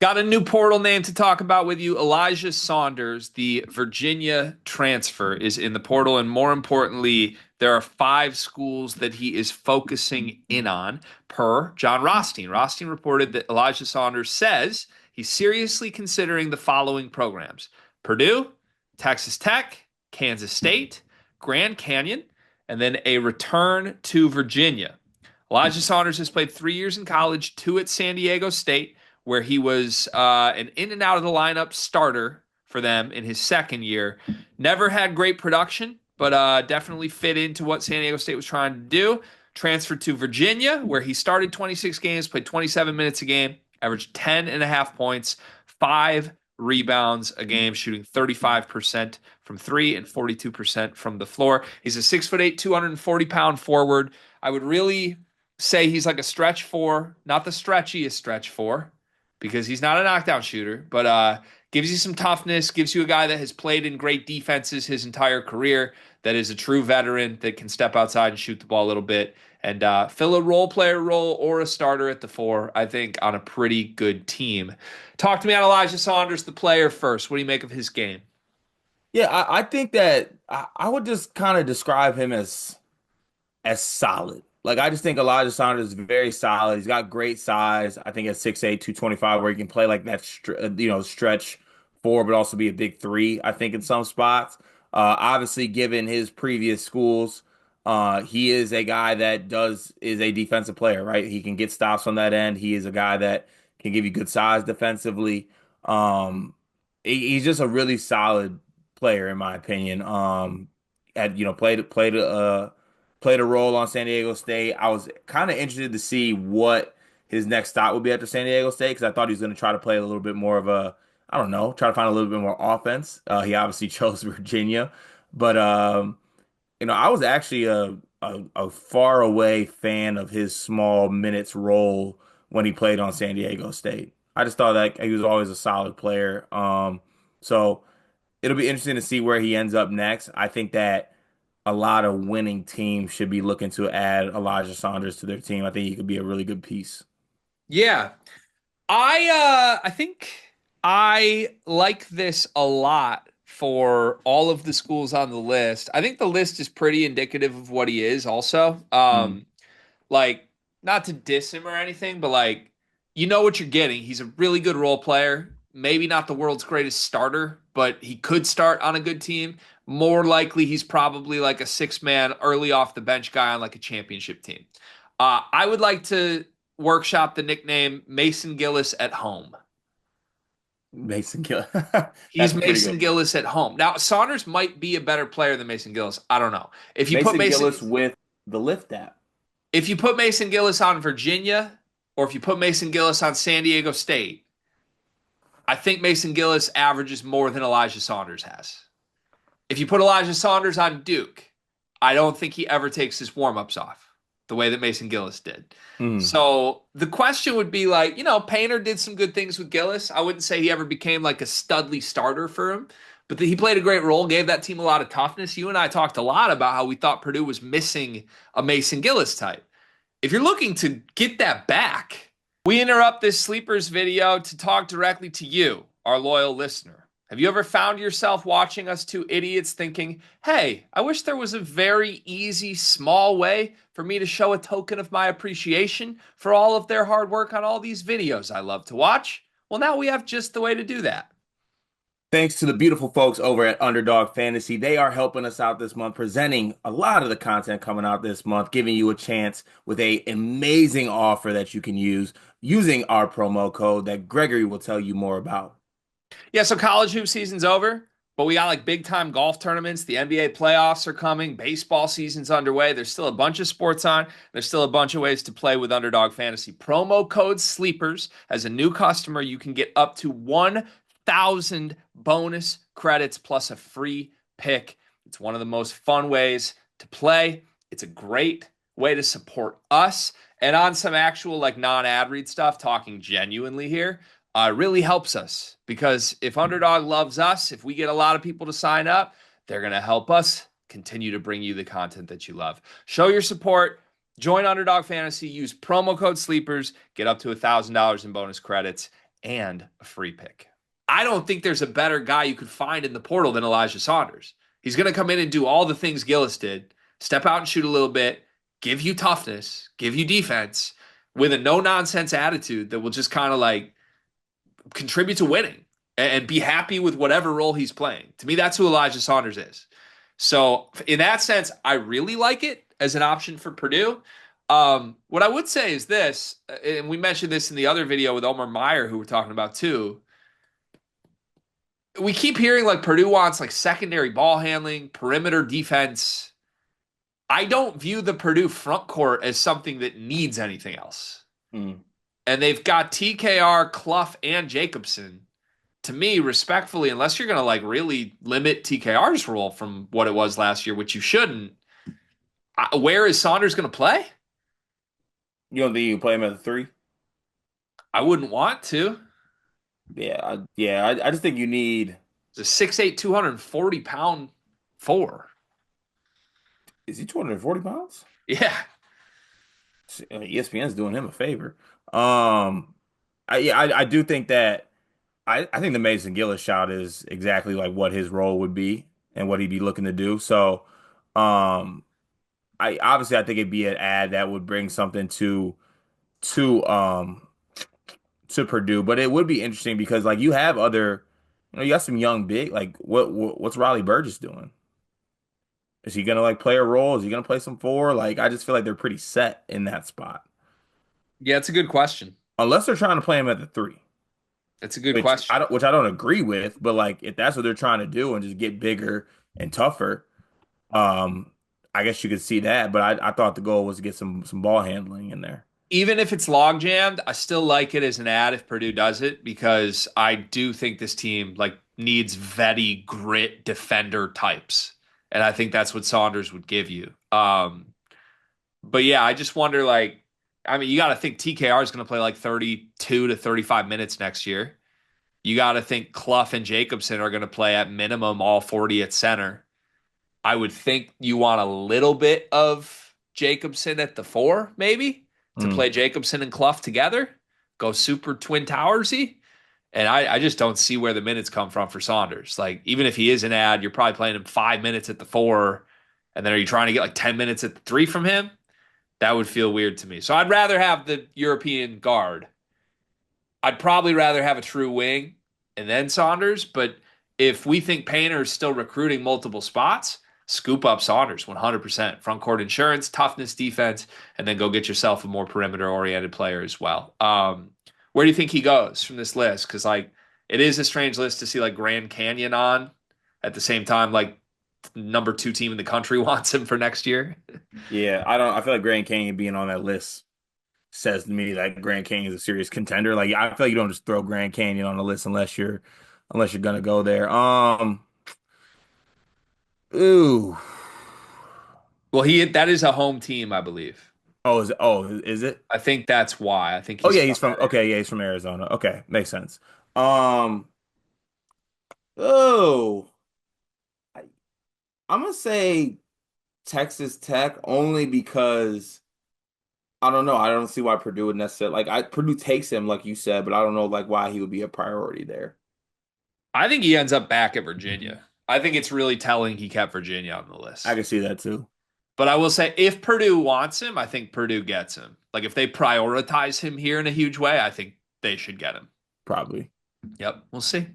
Got a new portal name to talk about with you. Elijah Saunders, the Virginia transfer, is in the portal. And more importantly, there are five schools that he is focusing in on per John Rothstein. Rothstein reported that Elijah Saunders says he's seriously considering the following programs: Purdue, Texas Tech, Kansas State, Grand Canyon, and then a return to Virginia. Elijah Saunders has played 3 years in college, two at San Diego State, where he was an in and out of the lineup starter for them in his second year. Never had great production, but definitely fit into what San Diego State was trying to do. Transferred to Virginia, where he started 26 games, played 27 minutes a game, averaged 10 and a half points, 5 rebounds a game, shooting 35% from three and 42% from the floor. He's a 6'8", 240-pound forward. I would really say he's like a stretch four, not the stretchiest stretch four, because he's not a knockdown shooter, but gives you some toughness, gives you a guy that has played in great defenses his entire career, that is a true veteran that can step outside and shoot the ball a little bit and fill a role player role or a starter at the four, I think, on a pretty good team. Talk to me on Elijah Saunders, the player, first. What do you make of his game? Yeah, I think that I would just kind of describe him as solid. Like I just think Elijah Saunders is very solid. He's got great size. I think at 6'8", 225, where he can play like that, stretch four, but also be a big three. I think in some spots. Obviously, given his previous schools, he is a guy that is a defensive player, right? He can get stops on that end. He is a guy that can give you good size defensively. Um, he's just a really solid player in my opinion. Had played a role on San Diego State. I was kind of interested to see what his next stop would be after San Diego State because I thought he was going to try to play a little bit more of a, I don't know, try to find a little bit more offense. He obviously chose Virginia, but I was actually a far away fan of his small minutes role when he played on San Diego State. I just thought that he was always a solid player. So it'll be interesting to see where he ends up next. I think that a lot of winning teams should be looking to add Elijah Saunders to their team. I think he could be a really good piece. Yeah, I think I like this a lot for all of the schools on the list. I think the list is pretty indicative of what he is also. Mm. Like, not to diss him or anything, but like, you know what you're getting. He's a really good role player. Maybe not the world's greatest starter, but he could start on a good team. More likely, he's probably like a six-man early off the bench guy on like a championship team. I would like to workshop the nickname Mason Gillis at home. Mason Gill. He's That's pretty good. Mason Gillis at home. Now, Saunders might be a better player than Mason Gillis. I don't know. Mason Gillis with the lift app. If you put Mason Gillis on Virginia, or if you put Mason Gillis on San Diego State, I think Mason Gillis averages more than Elijah Saunders has. If you put Elijah Saunders on Duke, I don't think he ever takes his warm-ups off the way that Mason Gillis did. Mm. So the question would be like, Painter did some good things with Gillis. I wouldn't say he ever became like a studly starter for him, but he played a great role, gave that team a lot of toughness. You and I talked a lot about how we thought Purdue was missing a Mason Gillis type. If you're looking to get that back, we interrupt this sleepers video to talk directly to you, our loyal listener. Have you ever found yourself watching us two idiots thinking, hey, I wish there was a very easy, small way for me to show a token of my appreciation for all of their hard work on all these videos I love to watch? Well, now we have just the way to do that. Thanks to the beautiful folks over at Underdog Fantasy. They are helping us out this month, presenting a lot of the content coming out this month, giving you a chance with an amazing offer that you can use using our promo code that Gregory will tell you more about. Yeah, so college hoop season's over, but we got like big time golf tournaments. The NBA playoffs are coming. Baseball season's underway. There's still a bunch of sports on. There's still a bunch of ways to play with Underdog Fantasy. Promo code SLEEPERS. As a new customer, you can get up to 1,000 bonus credits plus a free pick. It's one of the most fun ways to play. It's a great way to support us. And on some actual like non-ad read stuff, talking genuinely here, really helps us because if Underdog loves us, if we get a lot of people to sign up, they're going to help us continue to bring you the content that you love. Show your support. Join Underdog Fantasy. Use promo code SLEEPERS. Get up to $1,000 in bonus credits. and a free pick. I don't think there's a better guy you could find in the portal than Elijah Saunders. He's going to come in and do all the things Gillis did, step out and shoot a little bit, give you toughness, give you defense with a no nonsense attitude that will just kind of like contribute to winning and be happy with whatever role he's playing. To me, that's who Elijah Saunders is. So, in that sense, I really like it as an option for Purdue. What I would say is this, and we mentioned this in the other video with Omar Meyer, who we're talking about too. We keep hearing like Purdue wants like secondary ball handling, perimeter defense. I don't view the Purdue front court as something that needs anything else. Mm. And they've got TKR, Clough, and Jacobson. To me, respectfully, unless you're going to like really limit TKR's role from what it was last year, which you shouldn't, where is Saunders going to play? You don't think you can play him at the three? I wouldn't want to. I just think you need. It's a 6'8", 240-pound four. Is he 240 pounds? Yeah. ESPN's doing him a favor. I do think that I think the Mason Gillis shot is exactly like what his role would be and what he'd be looking to do. So, um, I think it'd be an ad that would bring something to to Purdue, but it would be interesting because like you have other, you got some young big like what's Riley Burgess doing? Is he gonna like play a role? Is he gonna play some four? Like I just feel like they're pretty set in that spot. Yeah, it's a good question. Unless they're trying to play him at the three, It's a good question. which I don't agree with, but like if that's what they're trying to do and just get bigger and tougher, um, I guess you could see that. But I thought the goal was to get some ball handling in there. Even if it's log jammed, I still like it as an ad if Purdue does it because I do think this team like needs vetty grit defender types. And I think that's what Saunders would give you. But yeah, I just wonder like, I mean, you got to think TKR is going to play like 32 to 35 minutes next year. You got to think Clough and Jacobson are going to play at minimum all 40 at center. I would think you want a little bit of Jacobson at the four, maybe, to Mm. play Jacobson and Clough together, go super Twin Towersy. And I just don't see where the minutes come from for Saunders. Like, even if he is an ad, you're probably playing him 5 minutes at the four. And then are you trying to get like 10 minutes at the three from him? That would feel weird to me. So I'd rather have the European guard. I'd probably rather have a true wing and then Saunders. But if we think Painter is still recruiting multiple spots, scoop up Saunders 100%. Front court insurance, toughness, defense, and then go get yourself a more perimeter oriented player as well. Where do you think he goes from this list? Because like it is a strange list to see like Grand Canyon on at the same time like number 2 team in the country wants him for next year. Yeah, I don't. I feel like Grand Canyon being on that list says to me that Grand Canyon is a serious contender. Like I feel like you don't just throw Grand Canyon on the list unless you're gonna go there. Ooh. Well, he that is a home team, I believe. Is it? I think that's why. I think Oh he's yeah, from that area. he's from Arizona. Okay, makes sense. Um, oh, I, I'm gonna say Texas Tech only because I don't know. I don't see why Purdue would necessarily Purdue takes him like you said, but I don't know like why he would be a priority there. I think he ends up back at Virginia. I think it's really telling he kept Virginia on the I list. can see that too. But I will say, if Purdue wants him, I think Purdue gets him. Like if they prioritize him here in a huge way, I think they should get him. Probably. Yep, we'll see.